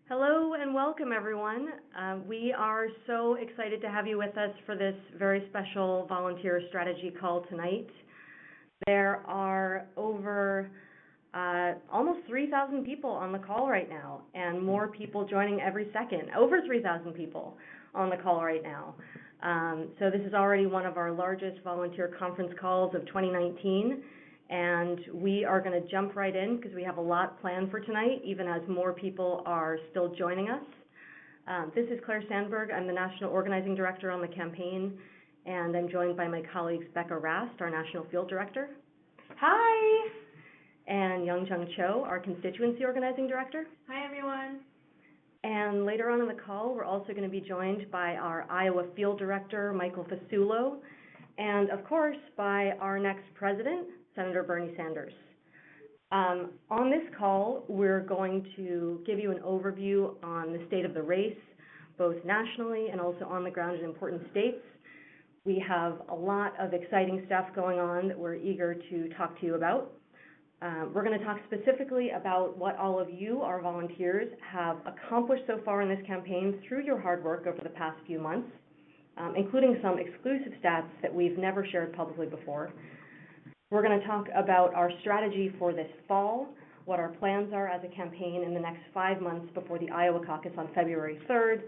Hello and welcome, everyone. We are so excited to have you with us for this very special volunteer strategy call tonight. There are over almost 3,000 people on the call right now, and more people joining every second. Over 3,000 people on the call right now. So this is already one of our largest volunteer conference calls of 2019. And we are going to jump right in because we have a lot planned for tonight, even as more people are still joining us. This is Claire Sandberg. I'm the National Organizing Director on the campaign, and I'm joined by my colleagues Becca Rast, our National Field Director. Hi! And Young-Chung Cho, our Constituency Organizing Director. Hi, everyone. And later on in the call, we're also going to be joined by our Iowa Field Director, Michael Fasulo, and, of course, by our next president, Senator Bernie Sanders. On this call, we're going to give you an overview on the state of the race, both nationally and also on the ground in important states. We have a lot of exciting stuff going on that we're eager to talk to you about. We're going to talk specifically about what all of you, our volunteers, have accomplished so far in this campaign through your hard work over the past few months, including some exclusive stats that we've never shared publicly before. We're going to talk about our strategy for this fall, what our plans are as a campaign in the next 5 months before the Iowa caucus on February 3rd,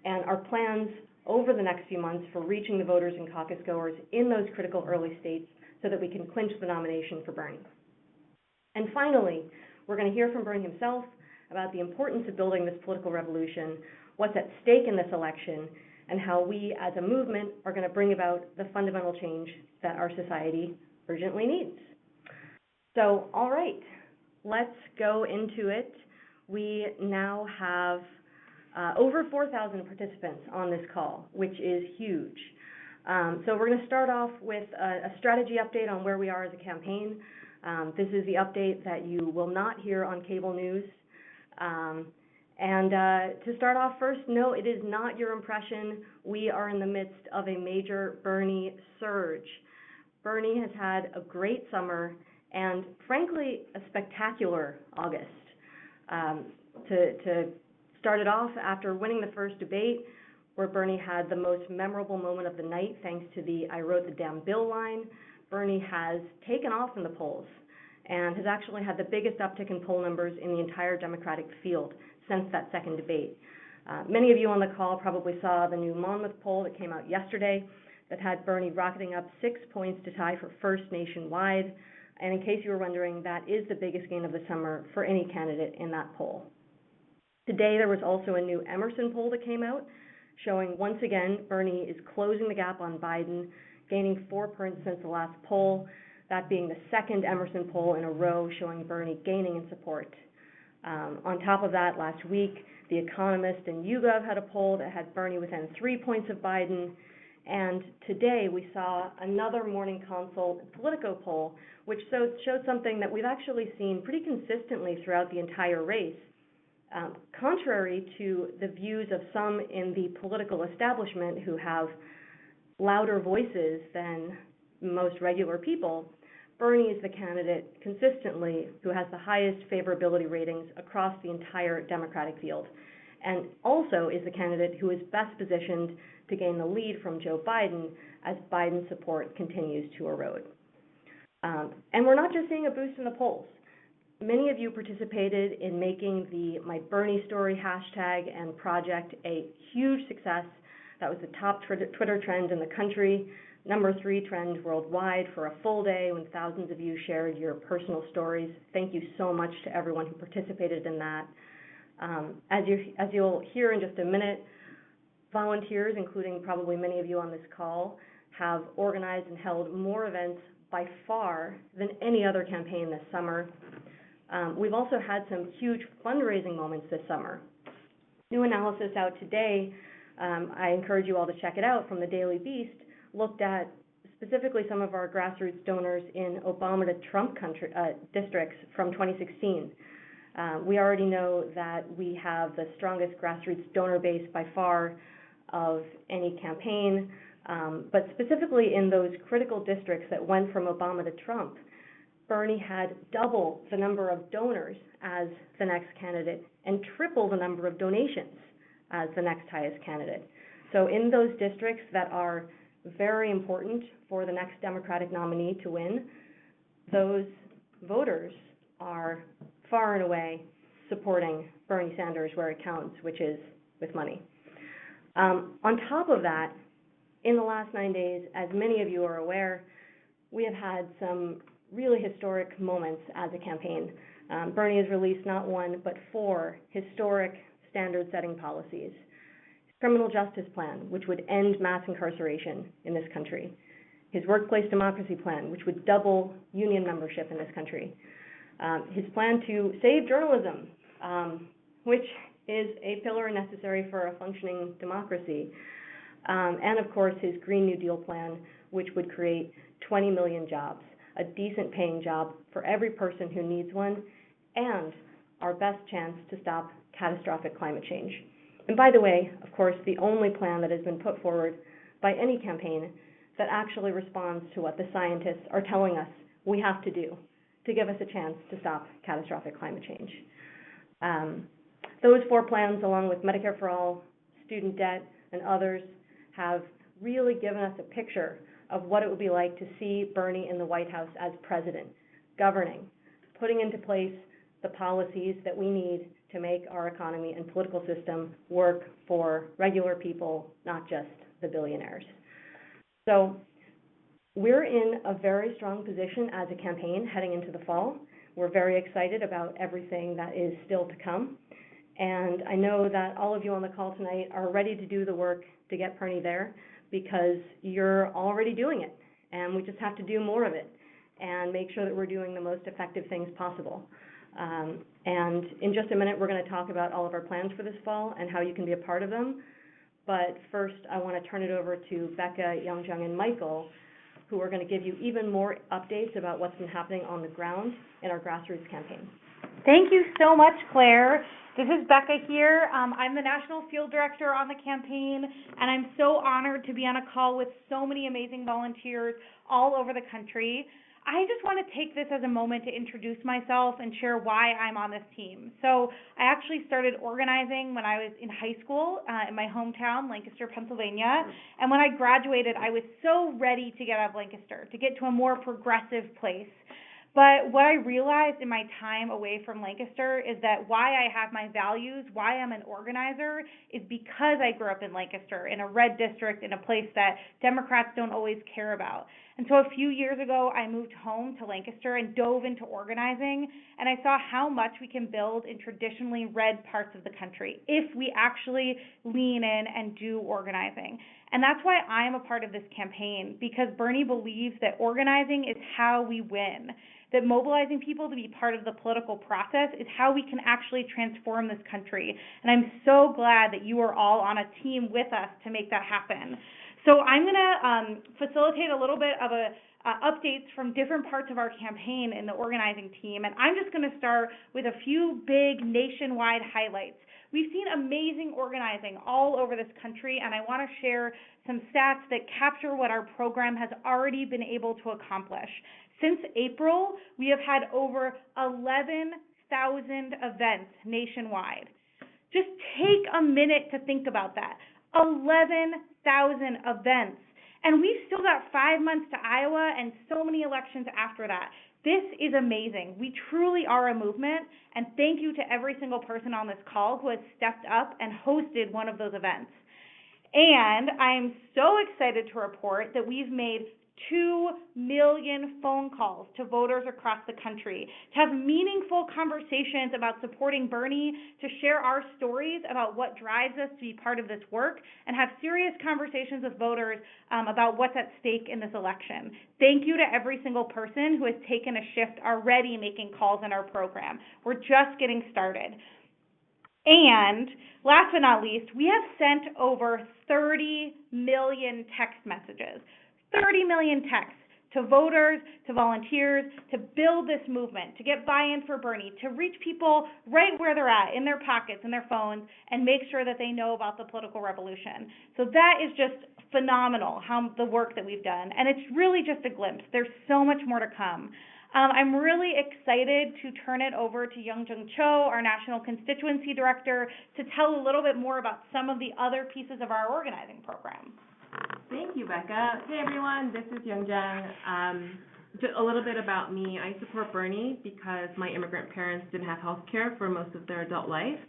and our plans over the next few months for reaching the voters and caucus goers in those critical early states so that we can clinch the nomination for Bernie. And finally, we're going to hear from Bernie himself about the importance of building this political revolution, what's at stake in this election, and how we as a movement are going to bring about the fundamental change that our society urgently needs. So, all right, let's go into it. We now have over 4,000 participants on this call, which is huge. So we're going to start off with a strategy update on where we are as a campaign. This is the update that you will not hear on cable news. And to start off first, no, it is not your impression. We are in the midst of a major Bernie surge. Bernie has had a great summer and, frankly, a spectacular August. To start it off, after winning the first debate, where Bernie had the most memorable moment of the night thanks to the "I wrote the damn bill" line, Bernie has taken off in the polls and has actually had the biggest uptick in poll numbers in the entire Democratic field since that second debate. Many of you on the call probably saw the new Monmouth poll that came out yesterday that had Bernie rocketing up 6 points to tie for first nationwide. And in case you were wondering, that is the biggest gain of the summer for any candidate in that poll. Today, there was also a new Emerson poll that came out, showing once again Bernie is closing the gap on Biden, gaining 4 points since the last poll, that being the second Emerson poll in a row showing Bernie gaining in support. On top of that, last week, The Economist and YouGov had a poll that had Bernie within 3 points of Biden. And today we saw another Morning Consult Politico poll, which showed something that we've actually seen pretty consistently throughout the entire race. Contrary to the views of some in the political establishment who have louder voices than most regular people, Bernie is the candidate consistently who has the highest favorability ratings across the entire Democratic field, and also is the candidate who is best positioned to gain the lead from Joe Biden as Biden's support continues to erode. And we're not just seeing a boost in the polls. Many of you participated in making the My Bernie Story hashtag and project a huge success. That was the top Twitter trend in the country, #3 trend worldwide for a full day when thousands of you shared your personal stories. Thank you so much to everyone who participated in that. As you'll hear in just a minute, volunteers, including probably many of you on this call, have organized and held more events by far than any other campaign this summer. We've also had some huge fundraising moments this summer. New analysis out today, I encourage you all to check it out, from the Daily Beast, looked at specifically some of our grassroots donors in Obama to Trump districts from 2016. We already know that we have the strongest grassroots donor base by far of any campaign, but specifically in those critical districts that went from Obama to Trump, Bernie had double the number of donors as the next candidate and triple the number of donations as the next highest candidate. So in those districts that are very important for the next Democratic nominee to win, those voters are far and away supporting Bernie Sanders where it counts, which is with money. On top of that, in the last 9 days, as many of you are aware, we have had some really historic moments as a campaign. Bernie has released not one, but 4 historic standard-setting policies. His criminal justice plan, which would end mass incarceration in this country. His workplace democracy plan, which would double union membership in this country. His plan to save journalism, which is a pillar necessary for a functioning democracy. And of course, his Green New Deal plan, which would create 20 million jobs, a decent paying job for every person who needs one, and our best chance to stop catastrophic climate change. And by the way, of course, the only plan that has been put forward by any campaign that actually responds to what the scientists are telling us we have to do to give us a chance to stop catastrophic climate change. Those 4 plans, along with Medicare for All, student debt, and others, have really given us a picture of what it would be like to see Bernie in the White House as president, governing, putting into place the policies that we need to make our economy and political system work for regular people, not just the billionaires. So we're in a very strong position as a campaign heading into the fall. We're very excited about everything that is still to come. And I know that all of you on the call tonight are ready to do the work to get Bernie there, because you're already doing it, and we just have to do more of it and make sure that we're doing the most effective things possible. And in just a minute, we're going to talk about all of our plans for this fall and how you can be a part of them. But first, I want to turn it over to Becca, Youngjung, and Michael, who are going to give you even more updates about what's been happening on the ground in our Grassroots campaign. Thank you so much, Claire. This is Becca here. I'm the National Field Director on the campaign, and I'm so honored to be on a call with so many amazing volunteers all over the country. I just want to take this as a moment to introduce myself and share why I'm on this team. So I actually started organizing when I was in high school in my hometown, Lancaster, Pennsylvania. And when I graduated, I was so ready to get out of Lancaster, to get to a more progressive place. But what I realized in my time away from Lancaster is that why I have my values, why I'm an organizer, is because I grew up in Lancaster, in a red district, in a place that Democrats don't always care about. And so a few years ago, I moved home to Lancaster and dove into organizing, and I saw how much we can build in traditionally red parts of the country if we actually lean in and do organizing. And that's why I'm a part of this campaign, because Bernie believes that organizing is how we win, that mobilizing people to be part of the political process is how we can actually transform this country. And I'm so glad that you are all on a team with us to make that happen. So I'm going to facilitate a little bit of updates from different parts of our campaign in the organizing team. And I'm just going to start with a few big nationwide highlights. We've seen amazing organizing all over this country, and I want to share some stats that capture what our program has already been able to accomplish. Since April, we have had over 11,000 events nationwide. Just take a minute to think about that. 11,000 events. And we've still got 5 months to Iowa and so many elections after that. This is amazing. We truly are a movement, and thank you to every single person on this call who has stepped up and hosted one of those events. And I'm so excited to report that we've made 2 million phone calls to voters across the country, to have meaningful conversations about supporting Bernie, to share our stories about what drives us to be part of this work, and have serious conversations with voters about what's at stake in this election. Thank you to every single person who has taken a shift already making calls in our program. We're just getting started. And last but not least, we have sent over 30 million text messages. 30 million texts to voters, to volunteers, to build this movement, to get buy-in for Bernie, to reach people right where they're at, in their pockets, in their phones, and make sure that they know about the political revolution. So that is just phenomenal, how the work that we've done. And it's really just a glimpse. There's so much more to come. I'm really excited to turn it over to Youngjung Cho, our National Constituency Director, to tell a little bit more about some of the other pieces of our organizing program. Thank you, Becca. Hey, everyone. This is Youngjung. Just a little bit about me. I support Bernie because my immigrant parents didn't have health care for most of their adult life.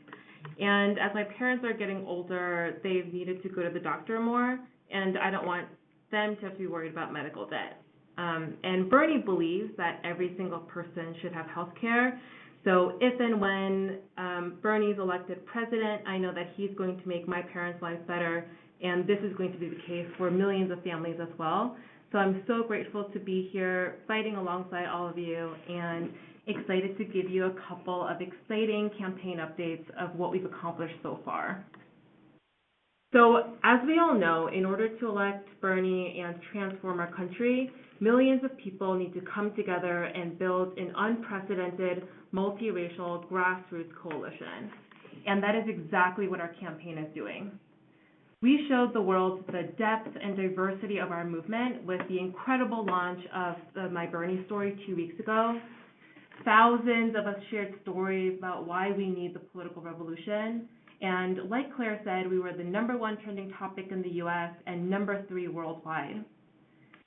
And as my parents are getting older, they've needed to go to the doctor more, and I don't want them to have to be worried about medical debt. And Bernie believes that every single person should have health care. So if and when Bernie's elected president, I know that he's going to make my parents' lives better, and this is going to be the case for millions of families as well. So I'm so grateful to be here fighting alongside all of you and excited to give you a couple of exciting campaign updates of what we've accomplished so far. So as we all know, in order to elect Bernie and transform our country, millions of people need to come together and build an unprecedented multiracial grassroots coalition. And that is exactly what our campaign is doing. We showed the world the depth and diversity of our movement with the incredible launch of the My Bernie story 2 weeks ago. Thousands of us shared stories about why we need the political revolution. And like Claire said, we were the #1 trending topic in the US and #3 worldwide.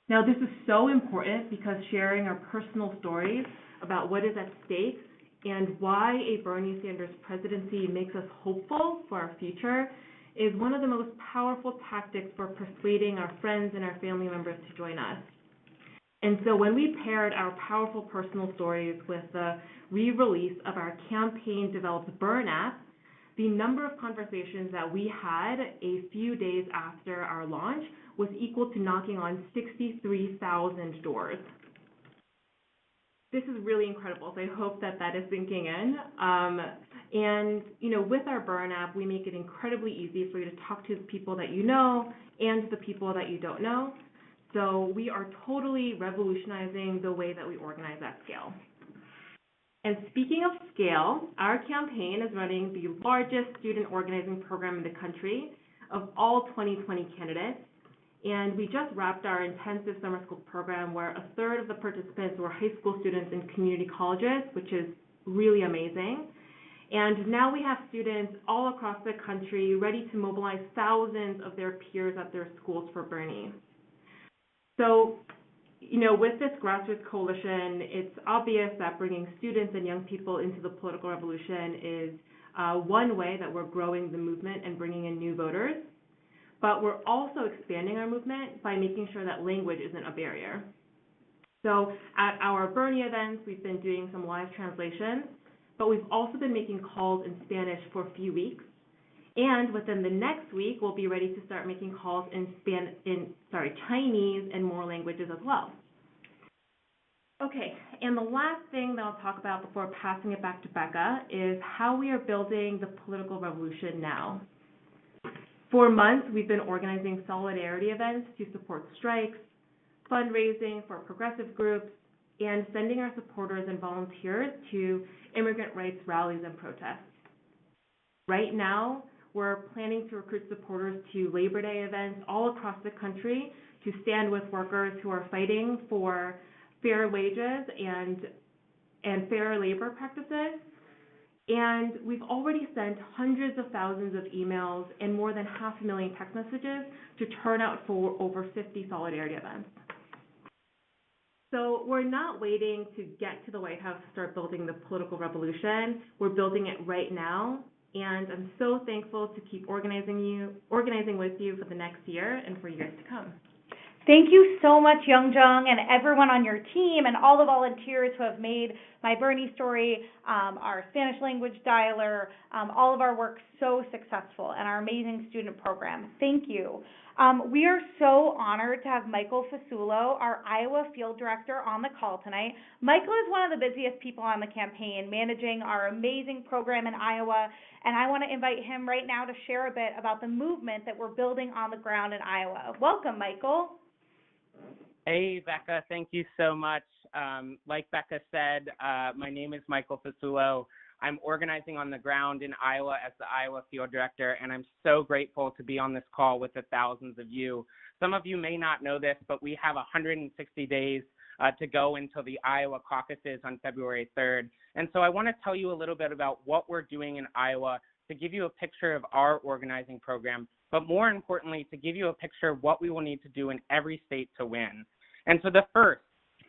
Now, this is so important because sharing our personal stories about what is at stake and why a Bernie Sanders presidency makes us hopeful for our future is one of the most powerful tactics for persuading our friends and our family members to join us. And so when we paired our powerful personal stories with the re-release of our campaign-developed Burn app, the number of conversations that we had a few days after our launch was equal to knocking on 63,000 doors. This is really incredible, so I hope that that is sinking in. And, with our Burn app, we make it incredibly easy for you to talk to the people that you know and the people that you don't know. So we are totally revolutionizing the way that we organize at scale. And speaking of scale, our campaign is running the largest student organizing program in the country of all 2020 candidates. And we just wrapped our intensive summer school program where a third of the participants were high school students in community colleges, which is really amazing. And now we have students all across the country ready to mobilize thousands of their peers at their schools for Bernie. So, with this grassroots coalition, it's obvious that bringing students and young people into the political revolution is one way that we're growing the movement and bringing in new voters. But we're also expanding our movement by making sure that language isn't a barrier. So at our Bernie events, we've been doing some live translations, but we've also been making calls in Spanish for a few weeks. And within the next week, we'll be ready to start making calls in Chinese and more languages as well. Okay, and the last thing that I'll talk about before passing it back to Becca is how we are building the political revolution now. For months, we've been organizing solidarity events to support strikes, fundraising for progressive groups, and sending our supporters and volunteers to immigrant rights rallies and protests. Right now, we're planning to recruit supporters to Labor Day events all across the country to stand with workers who are fighting for fair wages and fair labor practices. And we've already sent hundreds of thousands of emails and more than 500,000 text messages to turn out for over 50 solidarity events. So we're not waiting to get to the White House to start building the political revolution. We're building it right now. And I'm so thankful to keep organizing with you for the next year and for years to come. Thank you so much, Youngjung, and everyone on your team and all the volunteers who have made My Bernie story, our Spanish language dialer, all of our work so successful, and our amazing student program. Thank you. We are so honored to have Michael Fasulo, our Iowa Field Director, on the call tonight. Michael is one of the busiest people on the campaign, managing our amazing program in Iowa, and I want to invite him right now to share a bit about the movement that we're building on the ground in Iowa. Welcome, Michael. Hey, Becca, thank you so much. Like Becca said, my name is Michael Fasulo. I'm organizing on the ground in Iowa as the Iowa Field Director, and I'm so grateful to be on this call with the thousands of you. Some of you may not know this, but we have 160 days to go until the Iowa caucuses on February 3rd. And so I want to tell you a little bit about what we're doing in Iowa to give you a picture of our organizing program, but more importantly, to give you a picture of what we will need to do in every state to win. And so the first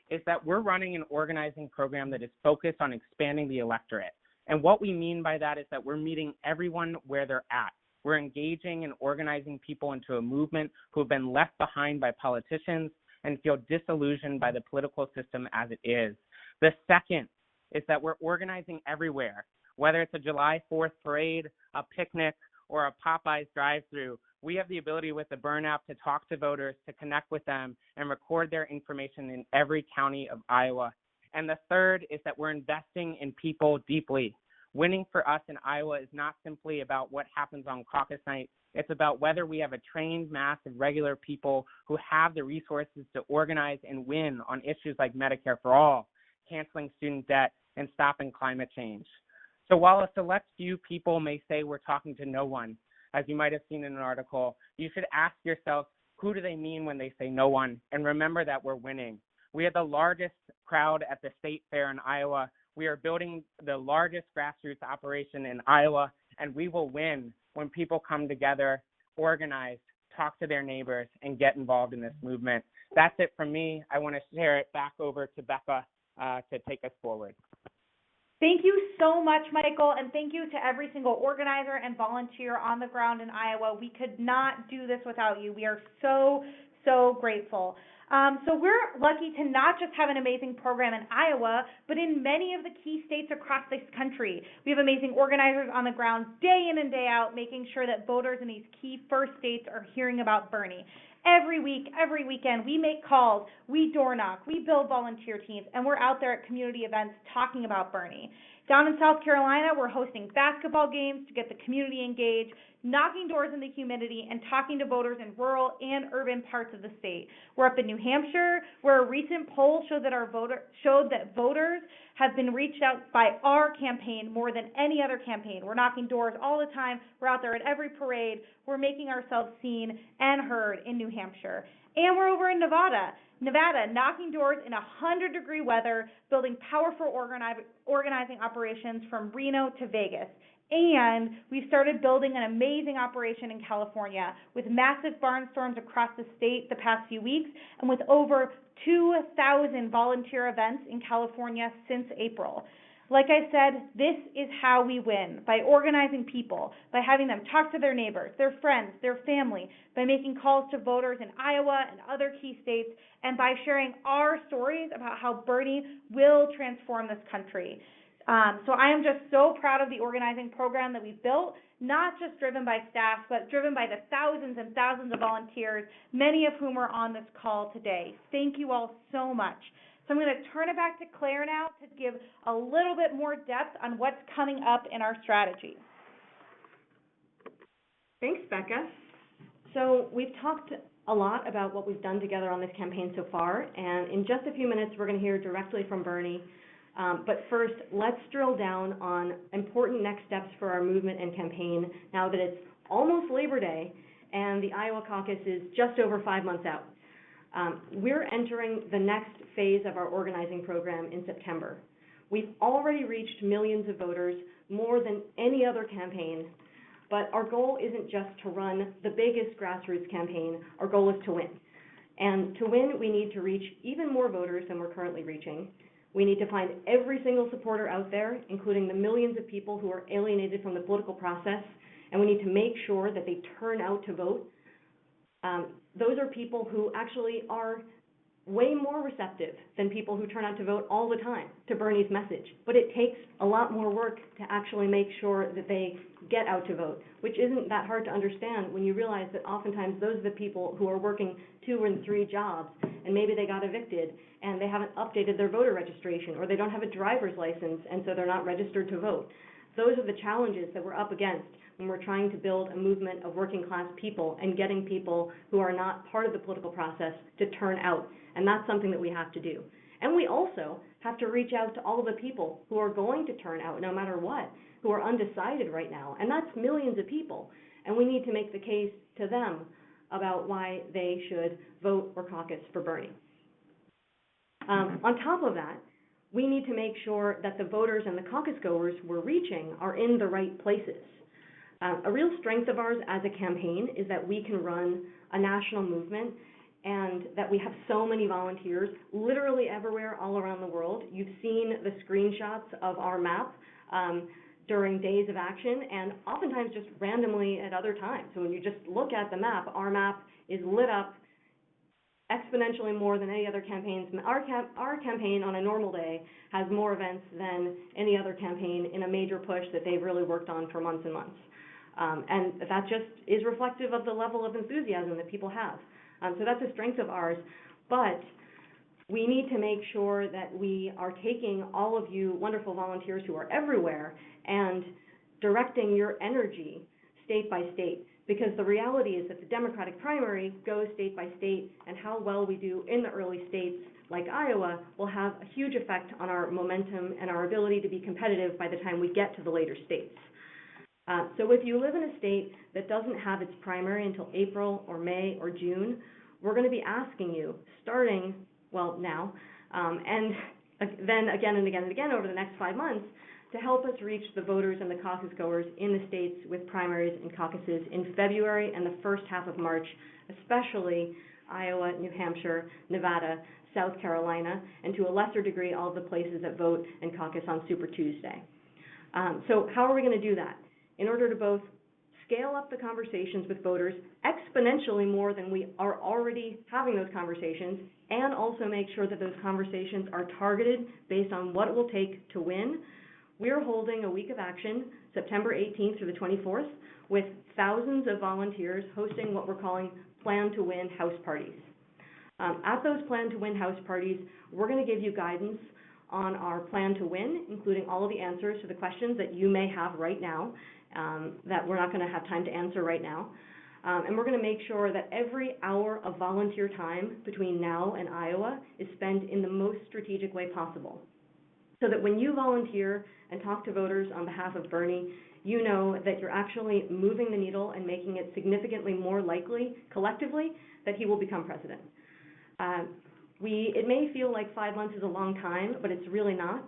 is that we're running an organizing program that is focused on expanding the electorate. And what we mean by that is that we're meeting everyone where they're at. We're engaging and organizing people into a movement who have been left behind by politicians and feel disillusioned by the political system as it is. The second is that we're organizing everywhere, whether it's a July 4th parade, a picnic, or a Popeyes drive-through. We have the ability with the Burn app to talk to voters, to connect with them, and record their information in every county of Iowa. And the third is that we're investing in people deeply. Winning for us in Iowa is not simply about what happens on caucus night. It's about whether we have a trained mass of regular people who have the resources to organize and win on issues like Medicare for all, canceling student debt, and stopping climate change. So while a select few people may say we're talking to no one, as you might have seen in an article, you should ask yourself, who do they mean when they say no one? And remember that we're winning. We had the largest crowd at the state fair in Iowa. We are building the largest grassroots operation in Iowa, and we will win when people come together, organize, talk to their neighbors, and get involved in this movement. That's it from me. I want to share it back over to Becca to take us forward. Thank you so much, Michael, and thank you to every single organizer and volunteer on the ground in Iowa. We could not do this without you. We are so, so grateful. So we're lucky to not just have an amazing program in Iowa, but in many of the key states across this country. We have amazing organizers on the ground day in and day out, making sure that voters in these key first states are hearing about Bernie. Every week, every weekend, we make calls, we door knock, we build volunteer teams, and we're out there at community events talking about Bernie. Down in South Carolina, we're hosting basketball games to get the community engaged, knocking doors in the humidity, and talking to voters in rural and urban parts of the state. We're up in New Hampshire, where a recent poll showed that voters have been reached out by our campaign more than any other campaign. We're knocking doors all the time. We're out there at every parade. We're making ourselves seen and heard in New Hampshire. And we're over in Nevada, knocking doors in 100-degree weather, building powerful organizing operations from Reno to Vegas. And we've started building an amazing operation in California with massive barnstorms across the state the past few weeks and with over 2,000 volunteer events in California since April. Like I said, this is how we win, by organizing people, by having them talk to their neighbors, their friends, their family, by making calls to voters in Iowa and other key states, and by sharing our stories about how Bernie will transform this country. So I am just so proud of the organizing program that we've built, not just driven by staff, but driven by the thousands and thousands of volunteers, many of whom are on this call today. Thank you all so much. So I'm going to turn it back to Claire now to give a little bit more depth on what's coming up in our strategy. Thanks, Becca. So we've talked a lot about what we've done together on this campaign so far, and in just a few minutes we're going to hear directly from Bernie. But first, let's drill down on important next steps for our movement and campaign now that it's almost Labor Day and the Iowa caucus is just over 5 months out. We're entering the next phase of our organizing program in September. We've already reached millions of voters, more than any other campaign, but our goal isn't just to run the biggest grassroots campaign. Our goal is to win. And to win, we need to reach even more voters than we're currently reaching. We need to find every single supporter out there, including the millions of people who are alienated from the political process, and we need to make sure that they turn out to vote. Those are people who actually are way more receptive than people who turn out to vote all the time to Bernie's message. But it takes a lot more work to actually make sure that they get out to vote, which isn't that hard to understand when you realize that oftentimes those are the people who are working 2 and 3 jobs, and maybe they got evicted and they haven't updated their voter registration, or they don't have a driver's license and so they're not registered to vote. Those are the challenges that we're up against when we're trying to build a movement of working class people and getting people who are not part of the political process to turn out. And that's something that we have to do. And we also have to reach out to all of the people who are going to turn out no matter what, who are undecided right now. And that's millions of people. And we need to make the case to them about why they should vote or caucus for Bernie. On top of that, we need to make sure that the voters and the caucus goers we're reaching are in the right places. A real strength of ours as a campaign is that we can run a national movement and that we have so many volunteers literally everywhere all around the world. You've seen the screenshots of our map during days of action and oftentimes just randomly at other times. So when you just look at the map, our map is lit up exponentially more than any other campaigns. Our campaign on a normal day has more events than any other campaign in a major push that they've really worked on for months and months. And that just is reflective of the level of enthusiasm that people have. So that's a strength of ours, but we need to make sure that we are taking all of you wonderful volunteers who are everywhere and directing your energy state by state, because the reality is that the Democratic primary goes state by state, and how well we do in the early states like Iowa will have a huge effect on our momentum and our ability to be competitive by the time we get to the later states. So if you live in a state that doesn't have its primary until April or May or June, we're going to be asking you, starting, well, now, and then again and again and again over the next 5 months, to help us reach the voters and the caucus goers in the states with primaries and caucuses in February and the first half of March, especially Iowa, New Hampshire, Nevada, South Carolina, and to a lesser degree, all of the places that vote and caucus on Super Tuesday. So how are we going to do that? In order to both scale up the conversations with voters exponentially more than we are already having those conversations, and also make sure that those conversations are targeted based on what it will take to win, we're holding a week of action, September 18th through the 24th, with thousands of volunteers hosting what we're calling Plan to Win house parties. At those Plan to Win house parties, we're going to give you guidance on our plan to win, including all of the answers to the questions that you may have right now, that we're not going to have time to answer right now. And we're going to make sure that every hour of volunteer time between now and Iowa is spent in the most strategic way possible, so that when you volunteer and talk to voters on behalf of Bernie, you know that you're actually moving the needle and making it significantly more likely, collectively, that he will become president. It may feel like 5 months is a long time, but it's really not.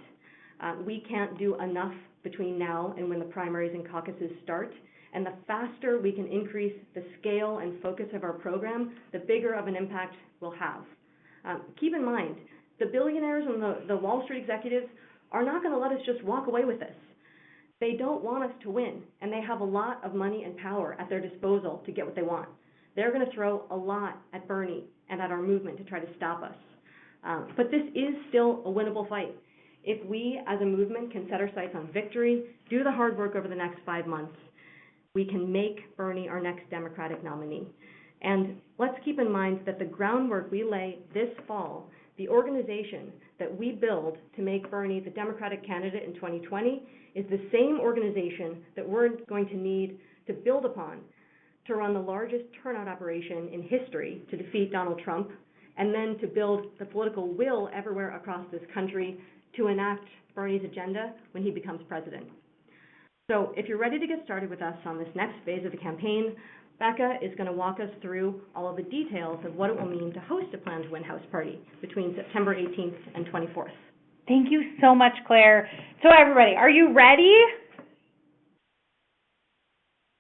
We can't do enough between now and when the primaries and caucuses start. And the faster we can increase the scale and focus of our program, the bigger of an impact we'll have. Keep in mind, the billionaires and the Wall Street executives are not going to let us just walk away with this. They don't want us to win, and they have a lot of money and power at their disposal to get what they want. They're going to throw a lot at Bernie and at our movement to try to stop us. But this is still a winnable fight. If we as a movement can set our sights on victory, do the hard work over the next 5 months, we can make Bernie our next Democratic nominee. And let's keep in mind that the groundwork we lay this fall, the organization that we build to make Bernie the Democratic candidate in 2020, is the same organization that we're going to need to build upon to run the largest turnout operation in history to defeat Donald Trump, and then to build the political will everywhere across this country to enact Bernie's agenda when he becomes president. So if you're ready to get started with us on this next phase of the campaign, Becca is going to walk us through all of the details of what it will mean to host a Plan to Win house party between September 18th and 24th. Thank you so much, Claire. So everybody, are you ready?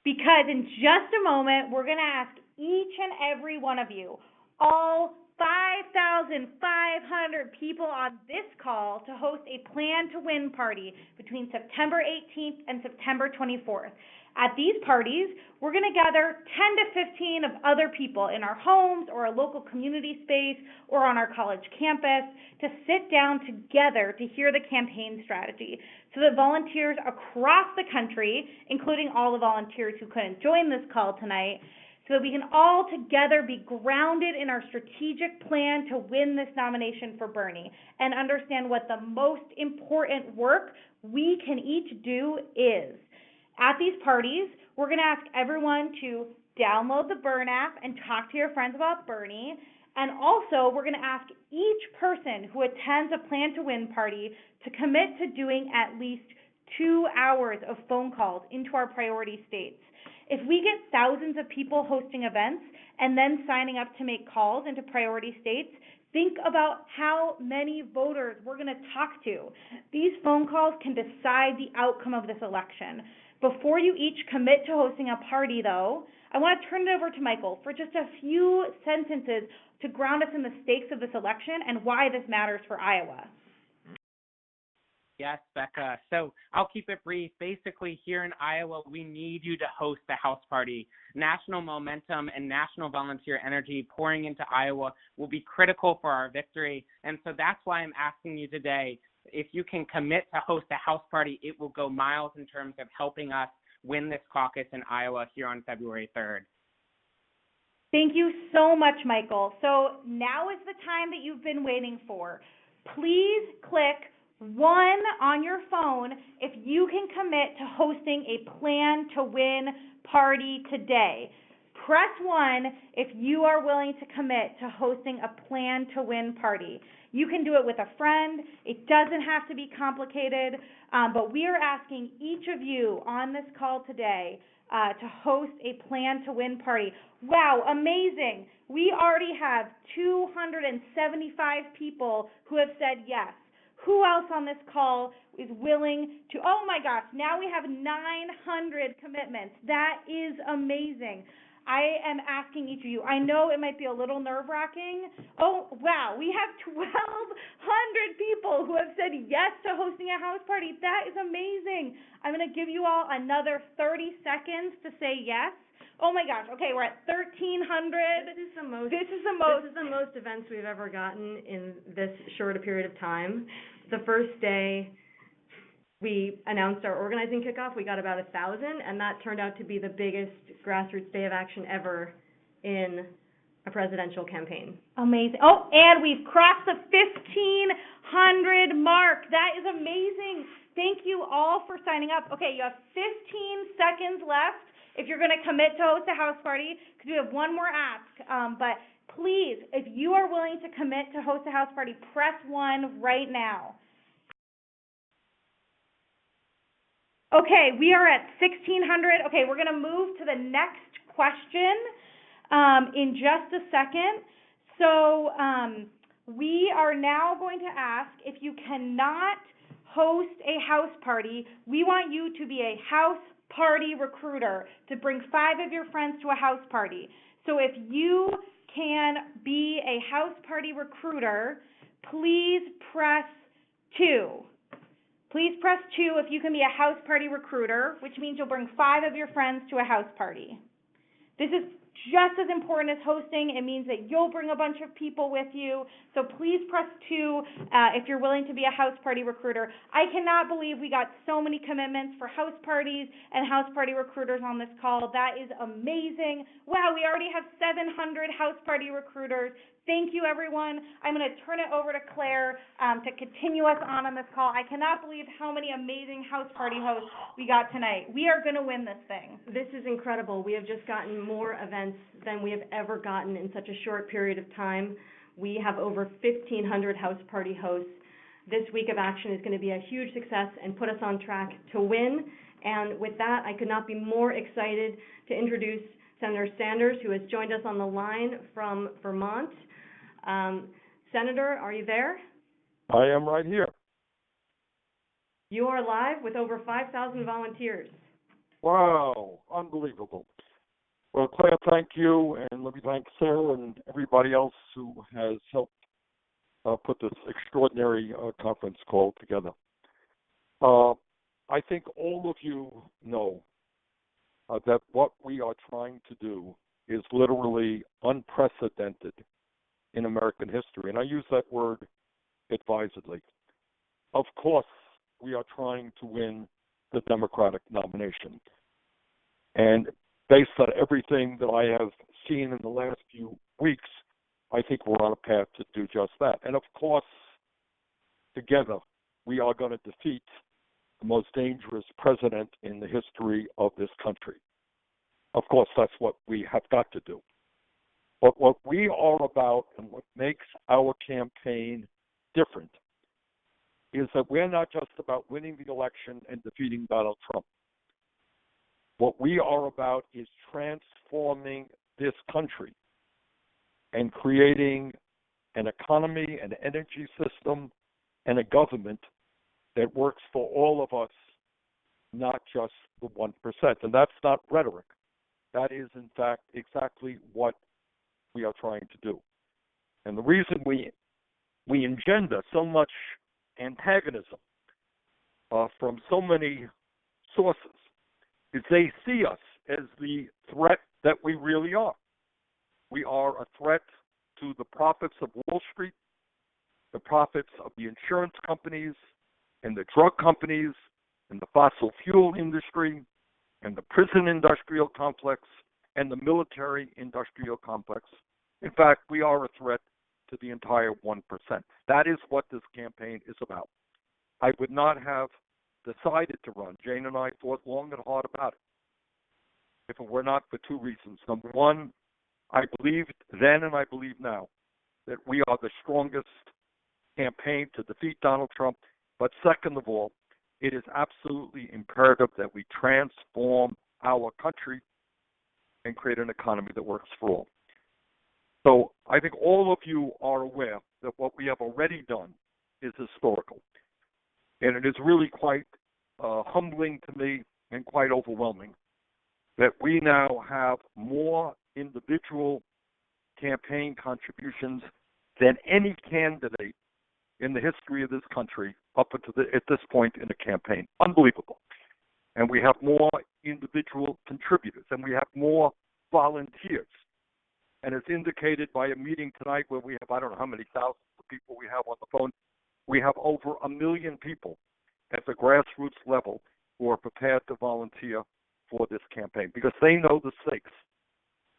Because in just a moment, we're going to ask each and every one of you, all 5,500 people on this call, to host a Plan to Win party between September 18th and September 24th. At these parties, we're going to gather 10 to 15 of other people in our homes or a local community space or on our college campus to sit down together to hear the campaign strategy, so that volunteers across the country, including all the volunteers who couldn't join this call tonight, so that we can all together be grounded in our strategic plan to win this nomination for Bernie and understand what the most important work we can each do is. At these parties, we're going to ask everyone to download the Burn app and talk to your friends about Bernie. And also, we're going to ask each person who attends a Plan to Win party to commit to doing at least 2 hours of phone calls into our priority states. If we get thousands of people hosting events and then signing up to make calls into priority states, Think about how many voters we're going to talk to. These phone calls can decide the outcome of this election. Before you each commit to hosting a party, though, I want to turn it over to Michael for just a few sentences to ground us in the stakes of this election and why this matters for Iowa. Yes, Becca. So I'll keep it brief. Basically, here in Iowa, we need you to host the House Party. National momentum and national volunteer energy pouring into Iowa will be critical for our victory. And so that's why I'm asking you today, if you can commit to host a House Party, it will go miles in terms of helping us win this caucus in Iowa here on February 3rd. Thank you so much, Michael. So now is the time that you've been waiting for. Please click 1 on your phone if you can commit to hosting a Plan to Win party today. Press 1 if you are willing to commit to hosting a Plan to Win party. You can do it with a friend. It doesn't have to be complicated, but we are asking each of you on this call today to host a Plan to Win party. Wow, amazing. We already have 275 people who have said yes. Who else on this call is willing to, oh my gosh, now we have 900 commitments. That is amazing. I am asking each of you, I know it might be a little nerve-wracking. Oh, wow, we have 1,200 people who have said yes to hosting a house party. That is amazing. I'm going to give you all another 30 seconds to say yes. Oh my gosh, okay, we're at 1,300. This is the most events we've ever gotten in this short a period of time. The first day we announced our organizing kickoff, we got about 1,000, and that turned out to be the biggest grassroots day of action ever in a presidential campaign. Amazing. Oh, and we've crossed the 1,500 mark. That is amazing. Thank you all for signing up. Okay, you have 15 seconds left if you're going to commit to host a house party, because we have one more ask. But please, if you are willing to commit to host a house party, press 1 right now. Okay, we are at 1,600. Okay, we're going to move to the next question in just a second. So we are now going to ask, if you cannot host a house party, we want you to be a house party recruiter to bring 5 of your friends to a house party. So if you can be a house party recruiter, please press 2. Please press 2 if you can be a house party recruiter, which means you'll bring 5 of your friends to a house party. This is just as important as hosting. It means that you'll bring a bunch of people with you. So please press 2 if you're willing to be a house party recruiter. I cannot believe we got so many commitments for house parties and house party recruiters on this call. That is amazing. Wow, we already have 700 house party recruiters. Thank you, everyone. I'm going to turn it over to Claire to continue us on this call. I cannot believe how many amazing house party hosts we got tonight. We are going to win this thing. This is incredible. We have just gotten more events than we have ever gotten in such a short period of time. We have over 1,500 house party hosts. This week of action is going to be a huge success and put us on track to win. And with that, I could not be more excited to introduce Senator Sanders, who has joined us on the line from Vermont. Senator, are you there? I am right here. You are live with over 5,000 volunteers. Wow, unbelievable. Well, Claire, thank you, and let me thank Sarah and everybody else who has helped put this extraordinary conference call together. I think all of you know that what we are trying to do is literally unprecedented in American history, and I use that word advisedly. Of course, we are trying to win the Democratic nomination. And based on everything that I have seen in the last few weeks, I think we're on a path to do just that. And of course, together, we are going to defeat the most dangerous president in the history of this country. Of course, that's what we have got to do. But what we are about and what makes our campaign different is that we're not just about winning the election and defeating Donald Trump. What we are about is transforming this country and creating an economy, an energy system, and a government that works for all of us, not just the 1%. And that's not rhetoric. That is, in fact, exactly what we are trying to do. And the reason we engender so much antagonism from so many sources is they see us as the threat that we really are. We are a threat to the profits of Wall Street, the profits of the insurance companies, and the drug companies, and the fossil fuel industry, and the prison industrial complex, and the military industrial complex. In fact, we are a threat to the entire 1%. That is what this campaign is about. I would not have decided to run. Jane and I thought long and hard about it if it were not for two reasons. Number one, I believed then and I believe now that we are the strongest campaign to defeat Donald Trump. But second of all, it is absolutely imperative that we transform our country and create an economy that works for all. So I think all of you are aware that what we have already done is historical. And it is really quite humbling to me and quite overwhelming that we now have more individual campaign contributions than any candidate in the history of this country up at this point in the campaign. Unbelievable. And we have more individual contributors, and we have more volunteers. And as indicated by a meeting tonight where we have, I don't know how many thousands of people we have on the phone, we have over 1 million people at the grassroots level who are prepared to volunteer for this campaign because they know the stakes.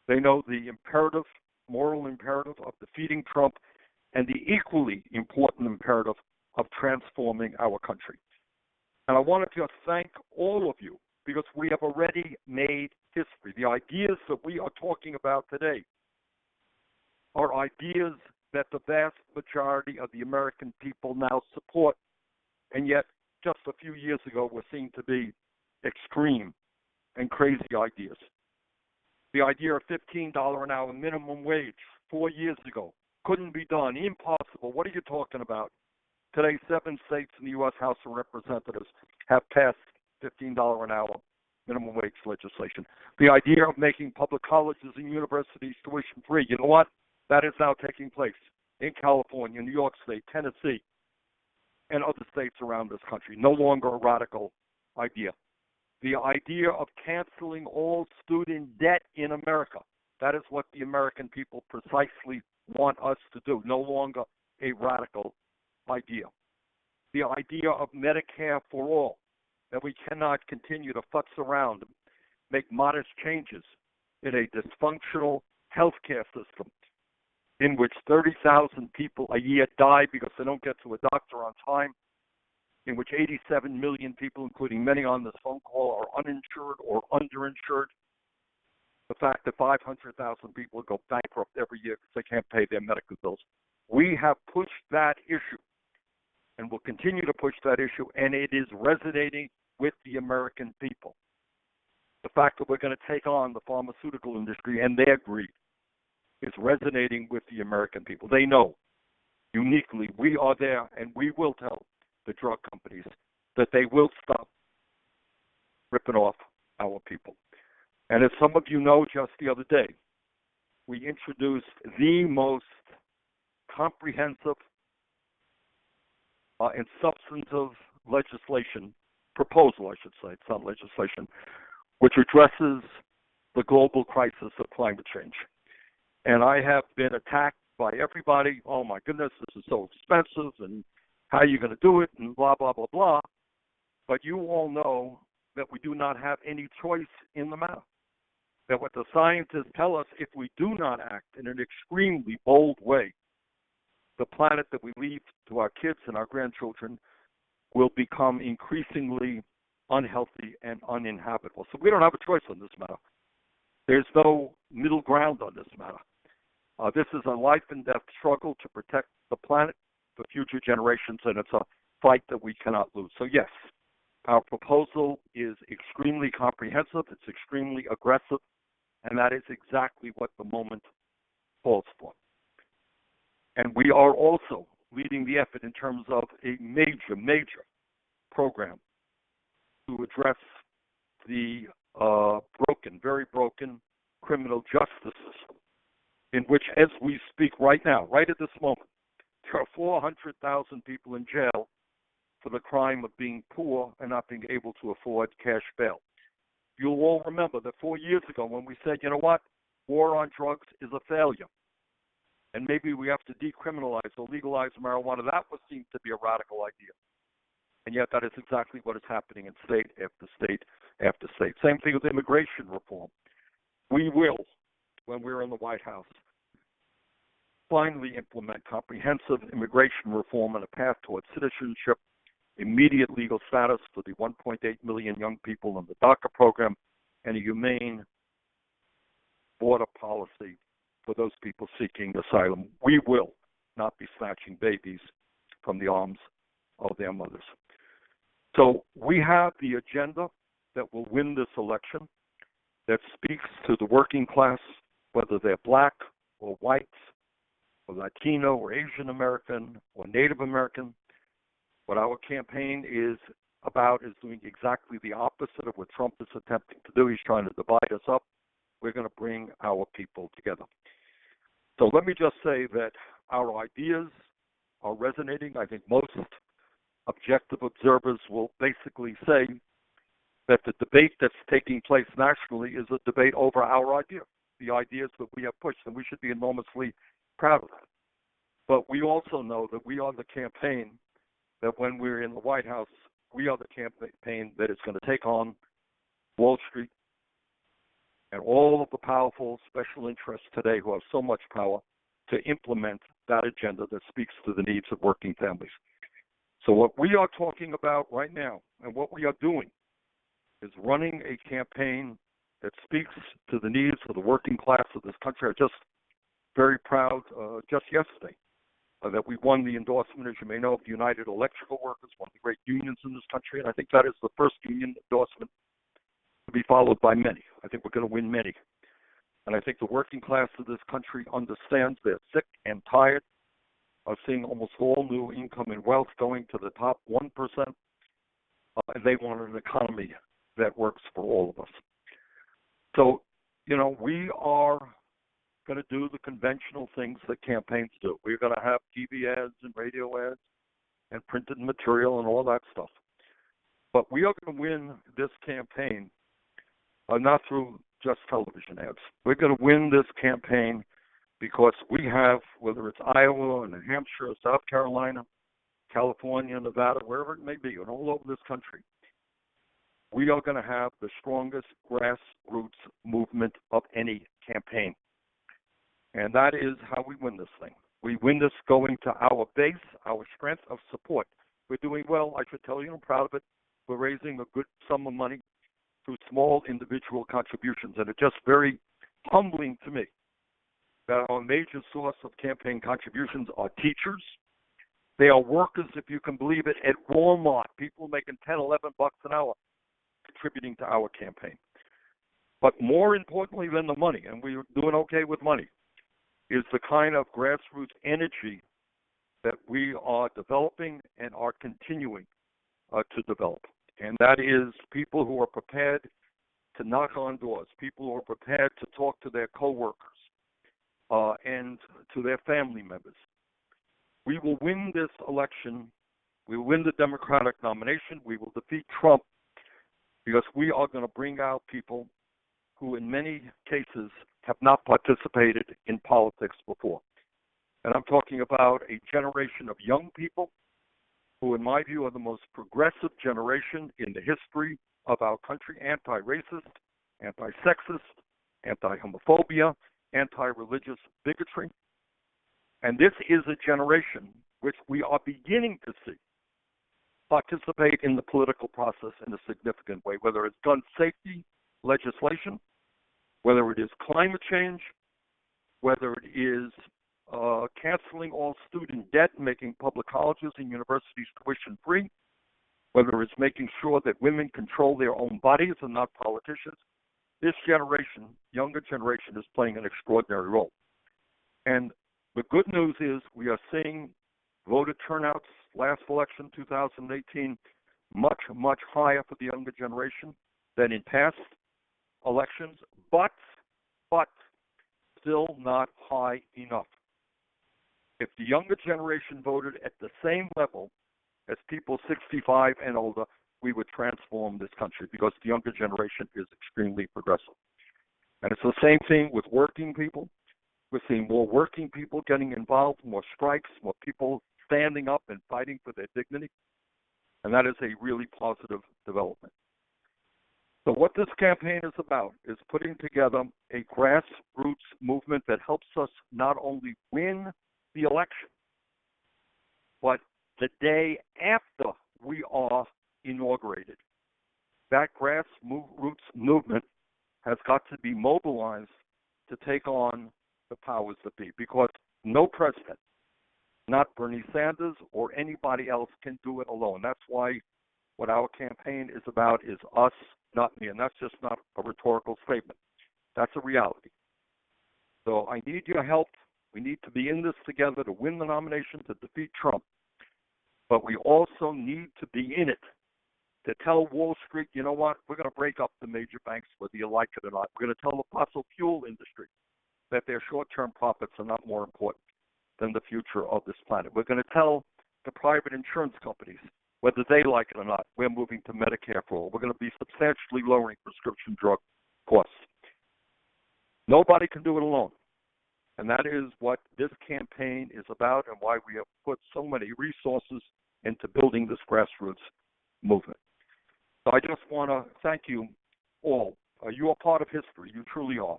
They know the imperative, moral imperative of defeating Trump and the equally important imperative of transforming our country. And I want to just thank all of you because we have already made history. The ideas that we are talking about today are ideas that the vast majority of the American people now support, and yet just a few years ago were seen to be extreme and crazy ideas. The idea of $15 an hour minimum wage 4 years ago couldn't be done, impossible. What are you talking about? Today, 7 states in the U.S. House of Representatives have passed $15 an hour minimum wage legislation. The idea of making public colleges and universities tuition free, you know what? That is now taking place in California, New York State, Tennessee, and other states around this country. No longer a radical idea. The idea of canceling all student debt in America. That is what the American people precisely want us to do. No longer a radical idea. The idea of Medicare for all. That we cannot continue to futz around and make modest changes in a dysfunctional healthcare system in which 30,000 people a year die because they don't get to a doctor on time, in which 87 million people, including many on this phone call, are uninsured or underinsured. The fact that 500,000 people go bankrupt every year because they can't pay their medical bills. We have pushed that issue and will continue to push that issue, and it is resonating with the American people. The fact that we're going to take on the pharmaceutical industry and their greed is resonating with the American people. They know uniquely we are there, and we will tell the drug companies that they will stop ripping off our people. And as some of you know, just the other day, we introduced the most comprehensive and substantive proposal, I should say, it's not legislation, which addresses the global crisis of climate change. And I have been attacked by everybody. Oh, my goodness, this is so expensive, and how are you going to do it, and blah, blah, blah, blah. But you all know that we do not have any choice in the matter. That what the scientists tell us, if we do not act in an extremely bold way, the planet that we leave to our kids and our grandchildren will become increasingly unhealthy and uninhabitable. So we don't have a choice on this matter. There's no middle ground on this matter. This is a life and death struggle to protect the planet for future generations, and it's a fight that we cannot lose. So yes, our proposal is extremely comprehensive, it's extremely aggressive, and that is exactly what the moment calls for. And we are also leading the effort in terms of a major program to address the very broken criminal justice system, in which, as we speak right now, right at this moment, there are 400,000 people in jail for the crime of being poor and not being able to afford cash bail. You'll all remember that 4 years ago when we said, you know what, war on drugs is a failure, and maybe we have to decriminalize or legalize marijuana. That was seen to be a radical idea. And yet that is exactly what is happening in state after state after state. Same thing with immigration reform. We will, when we're in the White House, finally implement comprehensive immigration reform and a path towards citizenship, immediate legal status for the 1.8 million young people in the DACA program, and a humane border policy for those people seeking asylum. We will not be snatching babies from the arms of their mothers. So we have the agenda that will win this election, that speaks to the working class, whether they're black or white or Latino or Asian American or Native American. What our campaign is about is doing exactly the opposite of what Trump is attempting to do. He's trying to divide us up. We're going to bring our people together. So let me just say that our ideas are resonating. I think most objective observers will basically say that the debate that's taking place nationally is a debate over our ideas, the ideas that we have pushed, and we should be enormously proud of that. But we also know that we are the campaign that when we're in the White House, we are the campaign that is going to take on Wall Street and all of the powerful special interests today who have so much power to implement that agenda that speaks to the needs of working families. So what we are talking about right now and what we are doing is running a campaign that speaks to the needs of the working class of this country. I'm just very proud just yesterday that we won the endorsement, as you may know, of the United Electrical Workers, one of the great unions in this country, and I think that is the first union endorsement to be followed by many. I think we're going to win many. And I think the working class of this country understands they're sick and tired of seeing almost all new income and wealth going to the top 1%, and they want an economy that works for all of us. So, we are going to do the conventional things that campaigns do. We're going to have TV ads and radio ads and printed material and all that stuff. But we are going to win this campaign not through just television ads. We're going to win this campaign because we have, whether it's Iowa, New Hampshire, South Carolina, California, Nevada, wherever it may be, and all over this country, we are going to have the strongest grassroots movement of any campaign. And that is how we win this thing. We win this going to our base, our strength of support. We're doing well. I should tell you, I'm proud of it. We're raising a good sum of money through small individual contributions. And it's just very humbling to me that our major source of campaign contributions are teachers. They are workers, if you can believe it, at Walmart. People making $10, $11 an hour contributing to our campaign. But more importantly than the money, and we're doing okay with money, is the kind of grassroots energy that we are developing and are continuing to develop. And that is people who are prepared to knock on doors, people who are prepared to talk to their coworkers and to their family members. We will win this election. We will win the Democratic nomination. We will defeat Trump because we are going to bring out people who in many cases have not participated in politics before. And I'm talking about a generation of young people who, in my view, are the most progressive generation in the history of our country, anti-racist, anti-sexist, anti-homophobia, anti-religious bigotry. And this is a generation which we are beginning to see participate in the political process in a significant way, whether it's gun safety legislation, whether it is climate change, whether it is canceling all student debt, making public colleges and universities tuition free, whether it's making sure that women control their own bodies and not politicians. This generation, younger generation, is playing an extraordinary role. And The good news is we are seeing voter turnouts last election, 2018, much, much higher for the younger generation than in past elections, but still not high enough. If the younger generation voted at the same level as people 65 and older, we would transform this country because the younger generation is extremely progressive. And it's the same thing with working people. We're seeing more working people getting involved, more strikes, more people standing up and fighting for their dignity. And that is a really positive development. So what this campaign is about is putting together a grassroots movement that helps us not only win the election, but the day after we are inaugurated. That grassroots movement has got to be mobilized to take on the powers that be, because no president, not Bernie Sanders or anybody else, can do it alone. That's why what our campaign is about is us, not me. And that's just not a rhetorical statement. That's a reality. So I need your help. We need to be in this together to win the nomination, to defeat Trump. But we also need to be in it to tell Wall Street, you know what, we're going to break up the major banks, whether you like it or not. We're going to tell the fossil fuel industry that their short-term profits are not more important than the future of this planet. We're going to tell the private insurance companies, whether they like it or not, we're moving to Medicare for all. We're going to be substantially lowering prescription drug costs. Nobody can do it alone. And that is what this campaign is about and why we have put so many resources into building this grassroots movement. So I just want to thank you all. You are part of history. You truly are.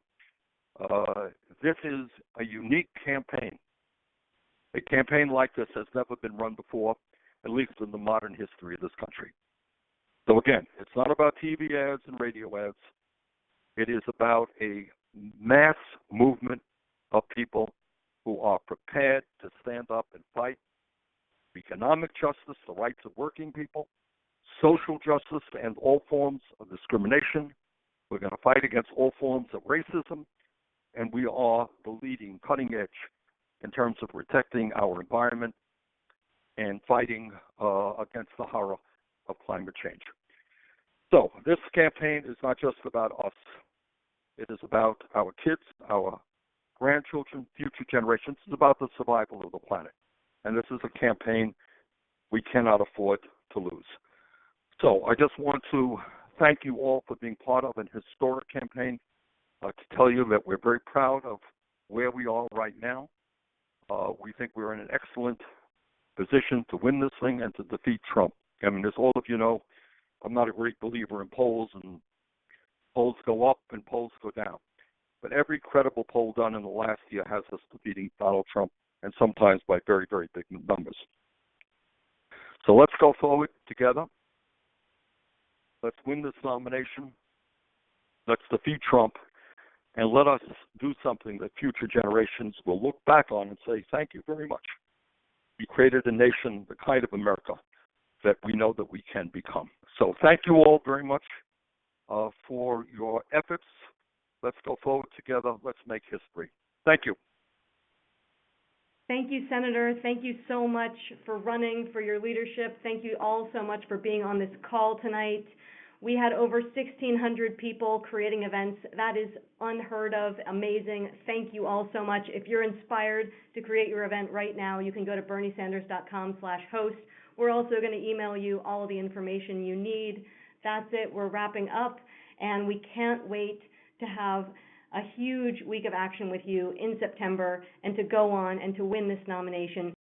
This is a unique campaign. A campaign like this has never been run before, at least in the modern history of this country. So again, it's not about TV ads and radio ads. It is about a mass movement of people who are prepared to stand up and fight for economic justice, the rights of working people, social justice, to end all forms of discrimination. We're going to fight against all forms of racism, and we are the leading cutting edge in terms of protecting our environment and fighting against the horror of climate change. So this campaign is not just about us. It is about our kids, our grandchildren, future generations. It's about the survival of the planet. And this is a campaign we cannot afford to lose. So I just want to thank you all for being part of an historic campaign, to tell you that we're very proud of where we are right now. We think we're in an excellent position to win this thing and to defeat Trump. I mean, as all of you know, I'm not a great believer in polls, and polls go up and polls go down. But every credible poll done in the last year has us defeating Donald Trump, and sometimes by very, very big numbers. So let's go forward together. Let's win this nomination. Let's defeat Trump. And let us do something that future generations will look back on and say, thank you very much. We created a nation, the kind of America that we know that we can become. So thank you all very much for your efforts. Let's go forward together. Let's make history. Thank you. Thank you, Senator. Thank you so much for running, for your leadership. Thank you all so much for being on this call tonight. We had over 1,600 people creating events. That is unheard of, amazing. Thank you all so much. If you're inspired to create your event right now, you can go to berniesanders.com/host. We're also going to email you all of the information you need. That's it. We're wrapping up, and we can't wait to have a huge week of action with you in September and to go on and to win this nomination.